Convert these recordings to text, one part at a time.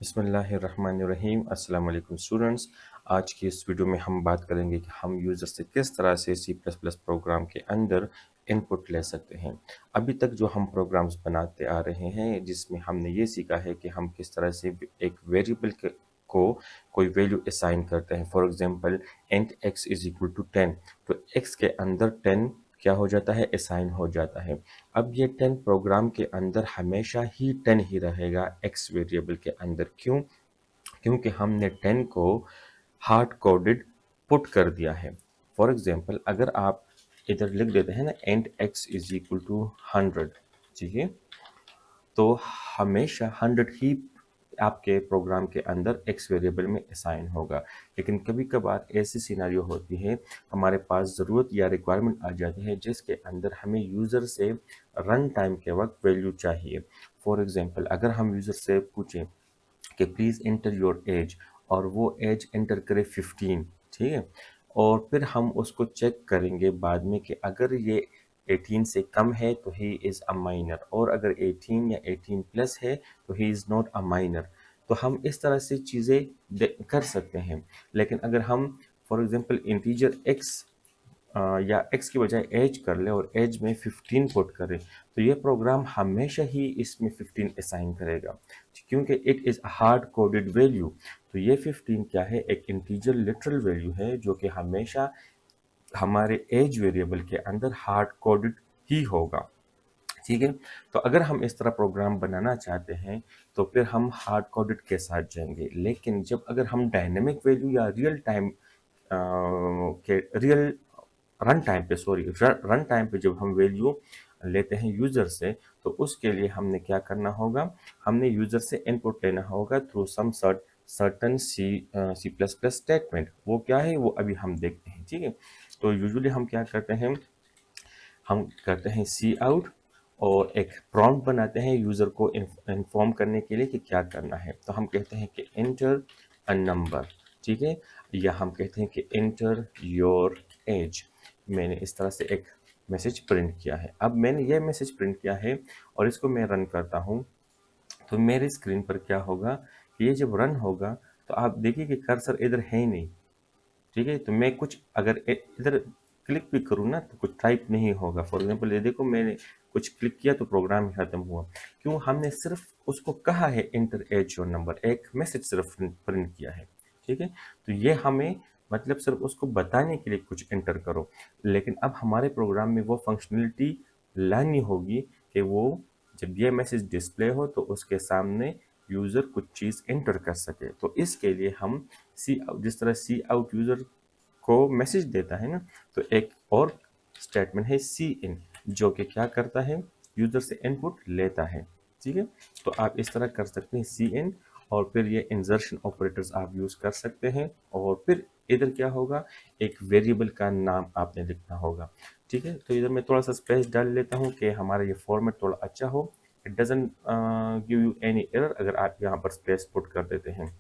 बिस्मिल्लाहिर्रहमानिर्रहीम। अस्सलाम वालेकुम स्टूडेंट्स। आज की इस वीडियो में हम बात करेंगे कि हम यूज़र से किस तरह से सी प्लस प्लस प्रोग्राम के अंदर इनपुट ले सकते हैं। अभी तक जो हम प्रोग्राम्स बनाते आ रहे हैं जिसमें हमने ये सीखा है कि हम किस तरह से एक वेरिएबल को कोई वैल्यू असाइन करते हैं। For example int x is equal to 10, तो x के अंदर 10 क्या हो जाता है, असाइन हो जाता है। अब ये 10 प्रोग्राम के अंदर हमेशा ही 10 ही रहेगा x वेरिएबल के अंदर। क्यों? क्योंकि हमने 10 को हार्ड कोडेड पुट कर दिया है। फॉर एग्जांपल अगर आप इधर लिख देते हैं ना int x is equal to 100, ठीक है, तो हमेशा 100 ही आपके प्रोग्राम के अंदर x वेरिएबल में असाइन होगा। लेकिन कभी कभार ऐसी सिनेरियो होती है, हमारे पास ज़रूरत या रिक्वायरमेंट आ जाती है जिसके अंदर हमें यूज़र से रन टाइम के वक्त वैल्यू चाहिए। फॉर एग्जांपल अगर हम यूज़र से पूछें कि प्लीज़ इंटर योर एज और वो एज इंटर करे 15, ठीक है, और फिर हम उसको चेक करेंगे बाद में कि अगर ये 18 से कम है तो ही इज़ अ माइनर, और अगर 18 या 18 प्लस है तो he is not a minor. तो हम इस तरह से चीज़ें कर सकते हैं। लेकिन अगर हम फॉर एग्जांपल इंटीजर एक्स या x की बजाय एज कर ले और एज में 15 पुट करें, तो ये प्रोग्राम हमेशा ही इसमें 15 असाइन करेगा, क्योंकि it is hard coded value. तो ये 15 क्या है, एक इंटीजर लिटरल वैल्यू है जो कि हमेशा हमारे एज वेरिएबल के अंदर हार्ड कोडेड ही होगा। ठीक है, तो अगर हम इस तरह प्रोग्राम बनाना चाहते हैं तो फिर हम हार्ड कोडेड के साथ जाएंगे। लेकिन जब अगर हम डायनेमिक वैल्यू या रियल टाइम के रियल रन टाइम पे सॉरी रन टाइम पे जब हम वैल्यू लेते हैं यूज़र से, तो उसके लिए हमने क्या करना होगा, हमने यूज़र से इनपुट लेना होगा through some certain C plus plus statement. वो क्या है वो अभी हम देखते हैं। ठीक है, तो यूजुअली हम क्या करते हैं, हम करते हैं सी आउट और एक प्रॉम्प्ट बनाते हैं यूज़र को इन्फॉर्म करने के लिए कि क्या करना है। तो हम कहते हैं कि एंटर अ नंबर, ठीक है, या हम कहते हैं कि एंटर योर एज। मैंने इस तरह से एक मैसेज प्रिंट किया है। अब मैंने यह मैसेज प्रिंट किया है और इसको मैं रन करता हूँ, तो मेरी स्क्रीन पर क्या होगा कि ये जब रन होगा तो आप देखिए कि कर्सर इधर है ही नहीं। ठीक है, तो मैं कुछ अगर इधर क्लिक भी करूँ ना तो कुछ टाइप नहीं होगा। फॉर एग्जांपल ये देखो, मैंने कुछ क्लिक किया तो प्रोग्राम खत्म हुआ। क्यों? हमने सिर्फ उसको कहा है इंटर एज योर नंबर, एक मैसेज सिर्फ प्रिंट किया है। ठीक है, तो ये हमें मतलब सिर्फ उसको बताने के लिए कुछ एंटर करो। लेकिन अब हमारे प्रोग्राम में वो फंक्शनलिटी लानी होगी कि वो जब ये मैसेज डिस्प्ले हो तो उसके सामने यूज़र कुछ चीज़ एंटर कर सके। तो इसके लिए हम सी जिस तरह सी आउट यूज़र को मैसेज देता है ना, तो एक और स्टेटमेंट है सी इन, जो कि क्या करता है, यूज़र से इनपुट लेता है। ठीक है, तो आप इस तरह कर सकते हैं सी इन, और फिर ये इंसर्शन ऑपरेटर्स आप यूज़ कर सकते हैं। और फिर इधर क्या होगा, एक वेरिएबल का नाम आपने लिखना होगा। ठीक है, तो इधर मैं थोड़ा सा स्पेस डाल लेता हूँ कि हमारा ये फॉर्मेट थोड़ा अच्छा हो। It doesn't give you any error अगर आप यहाँ पर स्पेस पुट कर देते हैं।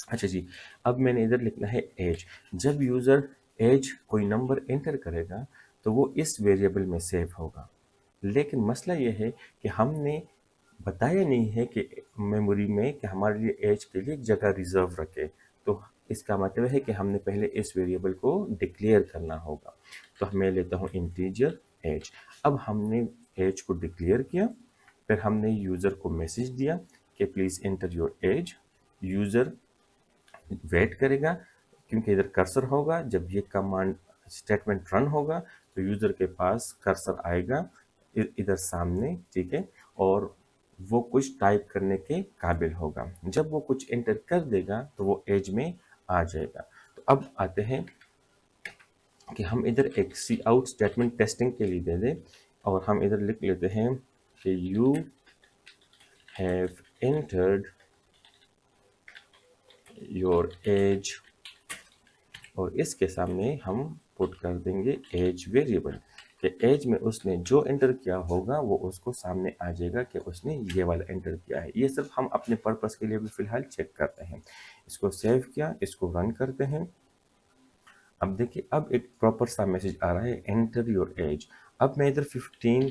अच्छा जी, अब मैंने इधर लिखना है एज। जब यूज़र एज कोई नंबर एंटर करेगा तो वो इस वेरिएबल में सेव होगा। लेकिन मसला ये है कि हमने बताया नहीं है कि मेमोरी में कि हमारे लिए एज के लिए जगह रिजर्व रखे। तो इसका मतलब है कि हमने पहले इस वेरिएबल को डिक्लेयर करना होगा। तो मैं लेता हूँ इंटीजर एज। अब हमने एज को डिक्लेयर किया, फिर हमने यूज़र को मैसेज दिया कि please enter your age. User wait करेगा क्योंकि इधर कर्सर होगा। जब ये कमांड स्टेटमेंट रन होगा तो यूज़र के पास कर्सर आएगा इधर सामने, ठीक है, और वो कुछ टाइप करने के काबिल होगा। जब वो कुछ एंटर कर देगा तो वो एज में आ जाएगा। तो अब आते हैं कि हम इधर एक सी आउट स्टेटमेंट टेस्टिंग के लिए दे दें, और हम इधर लिख लेते हैं कि you have entered your age, और इसके सामने हम पुट कर देंगे एज वेरिएबल कि एज में उसने जो एंटर किया होगा वो उसको सामने आ जाएगा कि उसने ये वाला एंटर किया है। ये सिर्फ हम अपने पर्पस के लिए भी फिलहाल चेक करते हैं। इसको सेव किया, इसको रन करते हैं। अब देखिए, अब एक प्रॉपर सा मैसेज आ रहा है एंटर योर एज। अब मैं इधर 15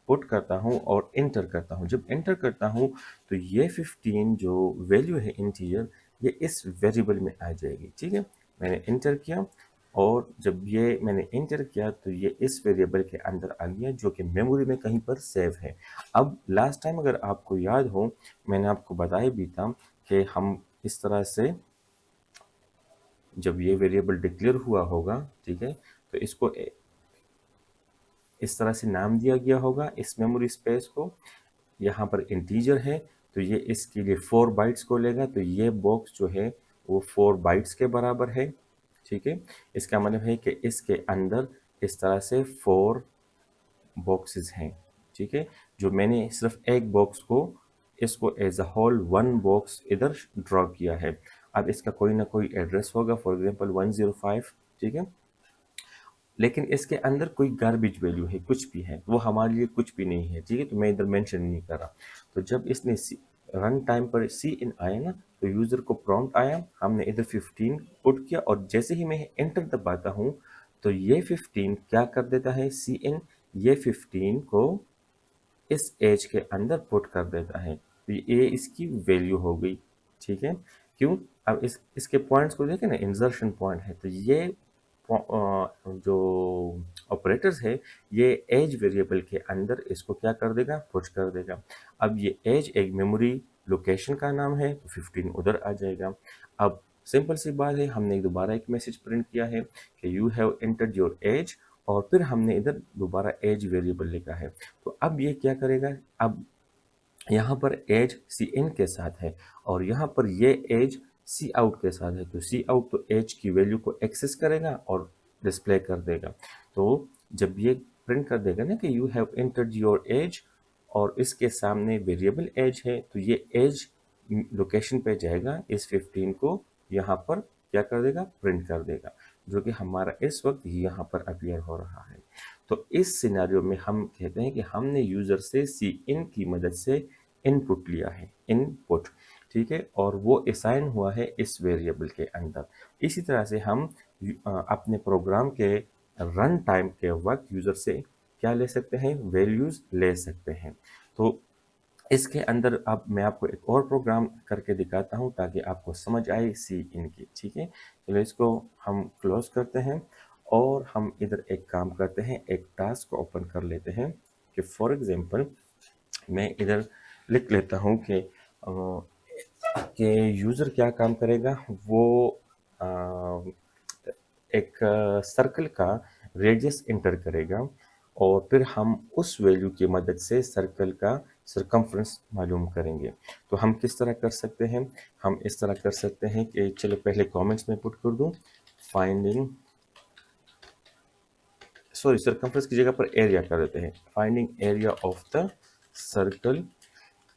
पुट करता हूँ और एंटर करता हूँ। जब एंटर करता हूँ तो ये 15 जो वैल्यू है इंटीजर, ये इस वेरिएबल में आ जाएगी। ठीक है, मैंने एंटर किया और जब ये मैंने एंटर किया तो ये इस वेरिएबल के अंदर आ गया जो कि मेमोरी में कहीं पर सेव है। अब लास्ट टाइम अगर आपको याद हो, मैंने आपको बताया भी था कि हम इस तरह से जब ये वेरिएबल डिक्लेयर हुआ होगा, ठीक है, तो इसको इस तरह से नाम दिया गया होगा इस मेमोरी स्पेस को। यहाँ पर इंटीजर है तो ये इसके लिए 4 बाइट्स को लेगा, तो ये बॉक्स जो है वो 4 बाइट्स के बराबर है। ठीक है, इसका मतलब है कि इसके अंदर इस तरह से 4 बॉक्सेस हैं। ठीक है, जो मैंने सिर्फ एक बॉक्स को इसको as a whole one box इधर ड्रॉ किया है। अब इसका कोई ना कोई एड्रेस होगा, फॉर एग्जांपल 105। ठीक है, लेकिन इसके अंदर कोई गार्बेज वैल्यू है, कुछ भी है, वो हमारे लिए कुछ भी नहीं है। ठीक है, तो मैं इधर मेंशन नहीं कर रहा। तो जब इसने रन टाइम पर सी इन आया ना, तो यूज़र को प्रॉम्प्ट आया, हमने इधर 15 पुट किया और जैसे ही मैं एंटर दबाता हूँ तो ये 15 क्या कर देता है, सी इन ये 15 को इस एज के अंदर पुट कर देता है। तो ये इसकी वैल्यू हो गई। ठीक है, क्यों? अब इसके पॉइंट्स को देखें ना, इंसर्शन पॉइंट है, तो ये जो ऑपरेटर्स है ये एज वेरिएबल के अंदर इसको क्या कर देगा, पुश कर देगा। अब ये एज एक मेमोरी लोकेशन का नाम है, तो 15 उधर आ जाएगा। अब सिंपल सी बात है, हमने दोबारा एक मैसेज प्रिंट किया है कि you have entered your age, और फिर हमने इधर दोबारा एज वेरिएबल लिखा है। तो अब ये क्या करेगा, अब यहाँ पर एज सी इन के साथ है और यहाँ पर ये एज सी आउट के साथ है, तो सी आउट तो एज की वैल्यू को एक्सेस करेगा और डिस्प्ले कर देगा। तो जब ये प्रिंट कर देगा ना कि you have entered your age और इसके सामने वेरिएबल एज है, तो ये एज लोकेशन पे जाएगा, इस 15 को यहाँ पर क्या कर देगा, प्रिंट कर देगा, जो कि हमारा इस वक्त यहाँ पर अपीयर हो रहा है। तो इस सिनेरियो में हम कहते हैं कि हमने यूज़र से सी इन की मदद से इनपुट लिया है, इनपुट। ठीक है, और वो असाइन हुआ है इस वेरिएबल के अंदर। इसी तरह से हम अपने प्रोग्राम के रन टाइम के वक्त यूज़र से क्या ले सकते हैं, वैल्यूज़ ले सकते हैं। तो इसके अंदर अब मैं आपको एक और प्रोग्राम करके दिखाता हूँ ताकि आपको समझ आए सी इन की। ठीक है, चलो इसको हम क्लोज करते हैं और हम इधर एक काम करते हैं, एक टास्क को ओपन कर लेते हैं कि फॉर एग्जांपल मैं इधर लिख लेता हूँ कि यूज़र क्या काम करेगा, वो अ, एक सर्कल का रेडियस एंटर करेगा और फिर हम उस वैल्यू की मदद से सर्कल का सरकमफ्रेंस मालूम करेंगे। तो हम किस तरह कर सकते हैं, हम इस तरह कर सकते हैं कि चलो पहले कमेंट्स में पुट कर दूं, फाइंडिंग, सॉरी सरकमफ्रेंस की जगह पर एरिया कर देते हैं, finding area of the circle.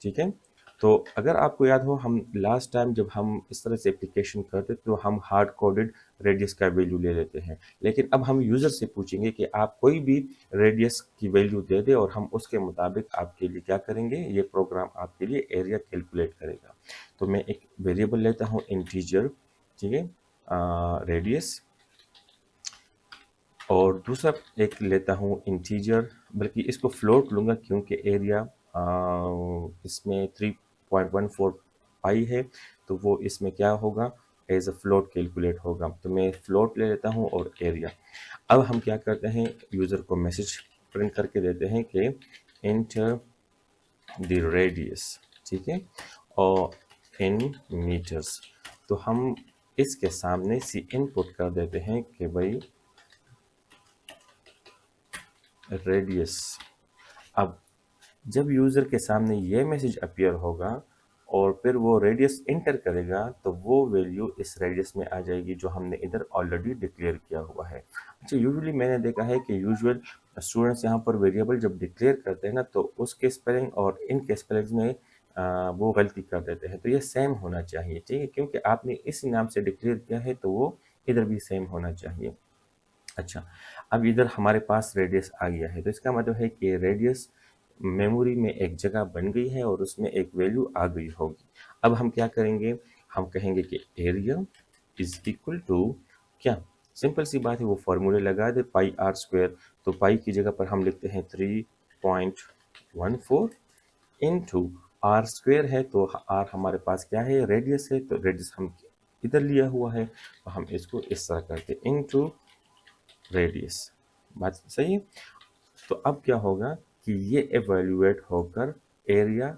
ठीक है, तो अगर आपको याद हो, हम लास्ट टाइम जब हम इस तरह से एप्लीकेशन करते तो हम हार्ड कोडेड रेडियस का वैल्यू ले लेते हैं, लेकिन अब हम यूज़र से पूछेंगे कि आप कोई भी रेडियस की वैल्यू दे दे और हम उसके मुताबिक आपके लिए क्या करेंगे, ये प्रोग्राम आपके लिए एरिया कैलकुलेट करेगा। तो मैं एक वेरिएबल लेता हूँ इंटीजर, ठीक है, रेडियस, और दूसरा एक लेता हूँ इंटीजर, बल्कि इसको फ्लोट लूँगा क्योंकि एरिया इसमें 3.14 पाई है, तो वो इसमें क्या होगा, एज अ फ्लोट कैलकुलेट होगा। तो मैं फ्लोट ले लेता हूँ और एरिया। अब हम क्या करते हैं, यूज़र को मैसेज प्रिंट करके देते हैं कि एंटर द रेडियस, ठीक है, और इन मीटर्स। तो हम इसके सामने सी इनपुट कर देते हैं कि भाई रेडियस। अब जब यूज़र के सामने ये मैसेज अपीयर होगा और फिर वो रेडियस इंटर करेगा तो वो वैल्यू इस रेडियस में आ जाएगी जो हमने इधर ऑलरेडी डिक्लेयर किया हुआ है। अच्छा, यूजुअली मैंने देखा है कि यूजुअल स्टूडेंट्स यहाँ पर वेरिएबल जब डिक्लेयर करते हैं ना, तो उसके स्पेलिंग और इनके स्पेलिंग्स में वो गलती कर देते हैं। तो ये सेम होना चाहिए, ठीक है, क्योंकि आपने इस नाम से डिक्लेयर किया है तो वो इधर भी सेम होना चाहिए। अच्छा, अब इधर हमारे पास रेडियस आ गया है, तो इसका मतलब है कि रेडियस मेमोरी में एक जगह बन गई है और उसमें एक वैल्यू आ गई होगी। अब हम क्या करेंगे, हम कहेंगे कि एरिया इज इक्वल टू क्या, सिंपल सी बात है, वो फॉर्मूले लगा दे पाई आर स्क्वायर। तो पाई की जगह पर हम लिखते हैं 3.14, 3.14 इंटू आर स्क्वेयर है, तो आर हमारे पास क्या है, रेडियस है, तो रेडियस हम इधर लिया हुआ है, तो हम इसको इस तरह करते हैं इंटू रेडियस। बात सही है। तो अब क्या होगा कि ये एवेल्युएट होकर एरिया,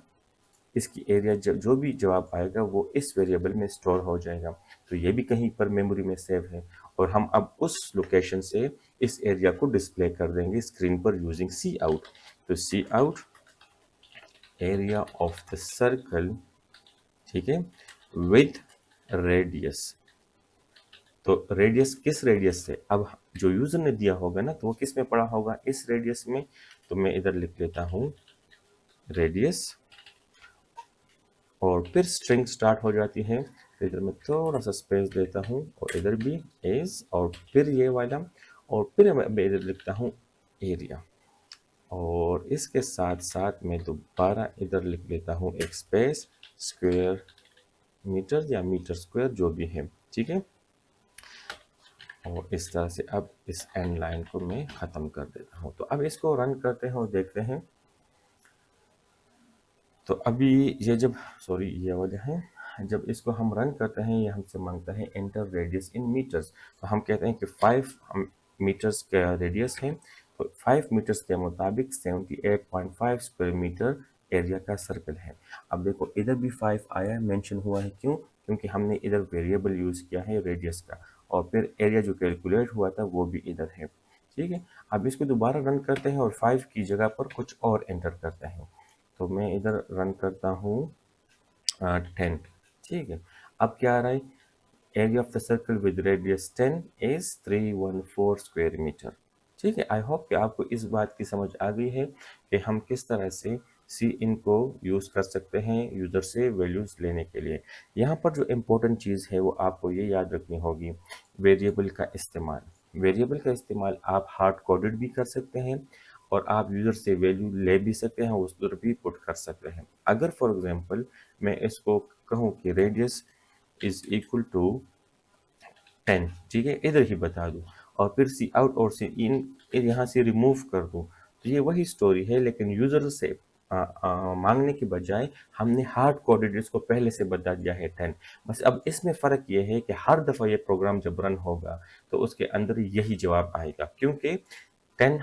इसकी एरिया जो भी जवाब आएगा वो इस वेरिएबल में स्टोर हो जाएगा, तो ये भी कहीं पर मेमोरी में सेव है, और हम अब उस लोकेशन से इस एरिया को डिस्प्ले कर देंगे स्क्रीन पर यूजिंग सी आउट। तो cout area of the circle, ठीक है, विथ रेडियस। तो रेडियस किस रेडियस से, अब जो यूजर ने दिया होगा ना, तो वो किस में पड़ा होगा, इस रेडियस में। तो मैं इधर लिख लेता हूँ रेडियस, और फिर स्ट्रिंग स्टार्ट हो जाती है, तो इधर मैं थोड़ा सा स्पेस देता हूँ, और इधर भी एज, और फिर ये वाला, और फिर मैं इधर लिखता हूँ एरिया, और इसके साथ साथ मैं दोबारा इधर लिख लेता हूँ एक स्पेस, स्क्वायर मीटर या मीटर स्क्वायर जो भी है, ठीक है। और इस तरह से अब इस एंड लाइन को मैं ख़त्म कर देता हूँ। तो अब इसको रन करते हैं और देखते हैं। तो अभी ये जब, सॉरी ये वजह है, जब इसको हम रन करते हैं ये हमसे मांगता है एंटर रेडियस इन मीटर्स। तो हम कहते हैं कि 5 मीटर्स का रेडियस है, तो 5 मीटर्स के मुताबिक 78.5 स्क्वायर मीटर एरिया का सर्कल है। अब देखो इधर भी 5 आया, मेंशन हुआ है, क्यों, क्योंकि हमने इधर वेरिएबल यूज़ किया है रेडियस का, और फिर एरिया जो कैलकुलेट हुआ था वो भी इधर है, ठीक है। अब इसको दोबारा रन करते हैं और 5 की जगह पर कुछ और एंटर करते हैं। तो मैं इधर रन करता हूँ 10, ठीक है। अब क्या आ रहा है, area of the circle with radius 10 is 314 square metre, ठीक है। आई होप कि आपको इस बात की समझ आ गई है कि हम किस तरह से सी इन को यूज़ कर सकते हैं यूज़र से वैल्यूज़ लेने के लिए। यहाँ पर जो इम्पोर्टेंट चीज़ है वो आपको ये याद रखनी होगी, वेरिएबल का इस्तेमाल। वेरिएबल का इस्तेमाल आप हार्ड कोडेड भी कर सकते हैं, और आप यूज़र से वैल्यू ले भी सकते हैं, उस पर भी पुट कर सकते हैं। अगर फॉर एग्जांपल मैं इसको कहूँ कि रेडियस इज इक्वल टू 10, ठीक है, इधर ही बता दूँ, और फिर सी आउट और सी इन यहाँ से रिमूव कर दूँ, तो ये वही स्टोरी है, लेकिन यूज़र से मांगने के बजाय हमने हार्ड कोडेड इसको पहले से बता दिया है 10। बस अब इसमें फ़र्क ये है कि हर दफ़ा ये प्रोग्राम जब रन होगा तो उसके अंदर यही जवाब आएगा, क्योंकि 10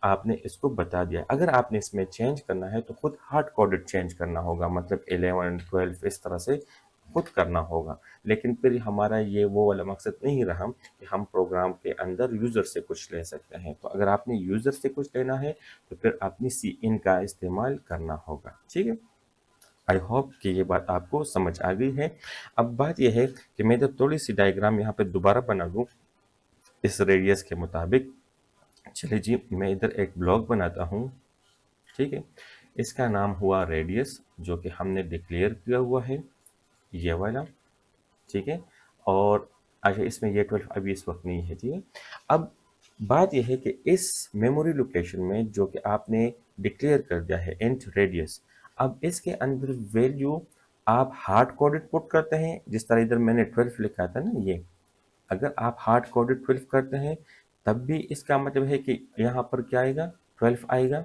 आपने इसको बता दिया। अगर आपने इसमें चेंज करना है तो खुद हार्ड कोडेड चेंज करना होगा, मतलब 11 12 इस तरह से खुद करना होगा। लेकिन फिर हमारा ये वो वाला मकसद नहीं रहा कि हम प्रोग्राम के अंदर यूज़र से कुछ ले सकते हैं। तो अगर आपने यूज़र से कुछ लेना है तो फिर अपनी सी इन का इस्तेमाल करना होगा, ठीक है। आई होप कि ये बात आपको समझ आ गई है। अब बात यह है कि मैं जब थोड़ी सी डायग्राम यहाँ पे दोबारा बना दूँ इस रेडियस के मुताबिक। चलिए जी, मैं इधर एक ब्लॉक बनाता हूँ, ठीक है। इसका नाम हुआ रेडियस, जो कि हमने डिक्लेयर किया हुआ है, ये वाला, ठीक है। और अच्छा, इसमें ये 12 अभी इस वक्त नहीं है, ठीक है। अब बात यह है कि इस मेमोरी लोकेशन में जो कि आपने डिक्लेयर कर दिया है इंट रेडियस, अब इसके अंदर वैल्यू आप हार्ड कोडेड पुट करते हैं, जिस तरह इधर मैंने 12 लिखा था ना, ये अगर आप हार्ड कोडेड 12 करते हैं तब भी इसका मतलब है कि यहाँ पर क्या आएगा, 12 आएगा,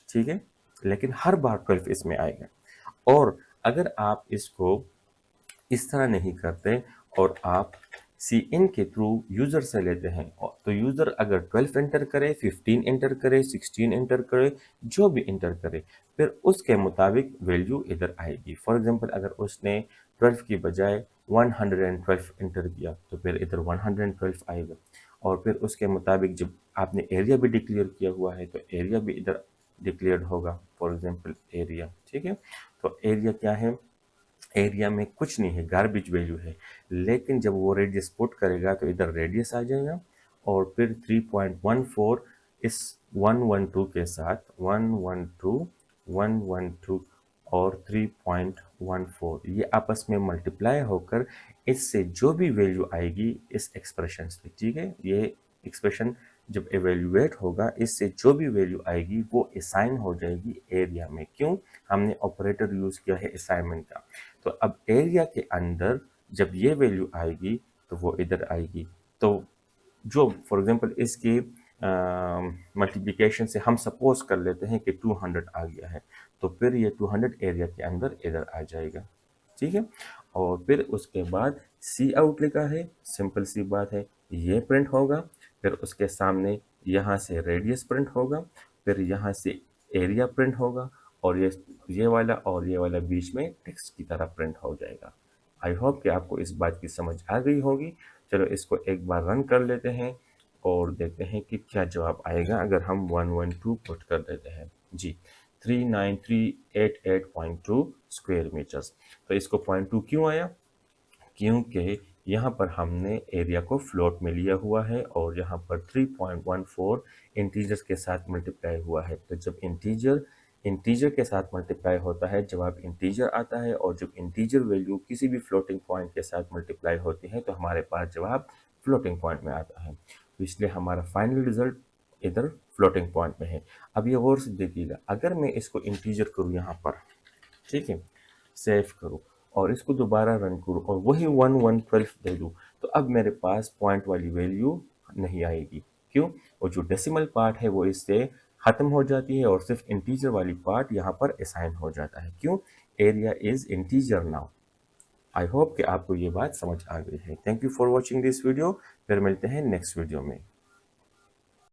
ठीक है। लेकिन हर बार 12 इसमें आएगा। और अगर आप इसको इस तरह नहीं करते और आप सी इन के थ्रू यूज़र से लेते हैं, तो यूज़र अगर 12 एंटर करे, 15 एंटर करे, 16 एंटर करे, जो भी एंटर करे, फिर उसके मुताबिक वैल्यू इधर आएगी। फॉर एग्जांपल अगर उसने 12 की बजाय 112 एंटर किया तो फिर इधर 112 आएगा। और फिर उसके मुताबिक जब आपने एरिया भी डिक्लेयर किया हुआ है तो एरिया भी इधर डिक्लेयर्ड होगा, फॉर एग्जांपल एरिया, ठीक है। तो एरिया क्या है, एरिया में कुछ नहीं है, गार्बेज वैल्यू है। लेकिन जब वो रेडियस पुट करेगा तो इधर रेडियस आ जाएगा, और फिर 3.14 इस 112 के साथ 112 112 और 3.14 ये आपस में मल्टीप्लाई होकर इससे जो भी वैल्यू आएगी इस एक्सप्रेशन से, ठीक है, ये एक्सप्रेशन जब एवेल्युएट होगा इससे जो भी वैल्यू आएगी वो असाइन हो जाएगी एरिया में। क्यों, हमने ऑपरेटर यूज़ किया है असाइनमेंट का। तो अब एरिया के अंदर जब ये वैल्यू आएगी तो वो इधर आएगी। तो जो फॉर एग्जांपल इसकी मल्टीप्लिकेशन से हम सपोज कर लेते हैं कि 200 आ गया है, तो फिर ये 200 एरिया के अंदर इधर आ जाएगा, ठीक है। और फिर उसके बाद सी आउट लिखा है, सिंपल सी बात है, ये प्रिंट होगा। फिर उसके सामने यहाँ से रेडियस प्रिंट होगा, फिर यहाँ से एरिया प्रिंट होगा, और ये वाला और ये वाला बीच में टेक्स्ट की तरह प्रिंट हो जाएगा। आई होप कि आपको इस बात की समझ आ गई होगी। चलो इसको एक बार रन कर लेते हैं और देखते हैं कि क्या जवाब आएगा अगर हम 112 पुट कर देते हैं। जी, 39388.2 स्क्वायर मीटर्स। तो इसको 0.2 क्यों आया? क्योंकि यहाँ पर हमने एरिया को फ्लोट में लिया हुआ है और यहाँ पर 3.14 इंटीजर्स के साथ मल्टीप्लाई हुआ है। तो जब इंटीजर इंटीजर के साथ मल्टीप्लाई होता है, जवाब इंटीजर आता है, और जब इंटीजर वैल्यू किसी भी फ्लोटिंग पॉइंट के साथ मल्टीप्लाई होती है तो हमारे पास जवाब फ्लोटिंग पॉइंट में आता है। तो इसलिए हमारा फाइनल रिजल्ट इधर फ्लोटिंग पॉइंट में है। अब ये गौर से देखिएगा, अगर मैं इसको इंटीजर करूँ यहाँ पर, ठीक है, सेव करूँ और इसको दोबारा रन करूँ और वही 1112 दे दूँ, तो अब मेरे पास पॉइंट वाली वैल्यू नहीं आएगी। क्यों? और जो डेसिमल पार्ट है वो इससे ख़त्म हो जाती है और सिर्फ इंटीजर वाली पार्ट यहाँ पर असाइन हो जाता है। क्यों? Area is integer now. I hope कि आपको ये बात समझ आ गई है। Thank you for watching this video. फिर मिलते हैं नेक्स्ट वीडियो में।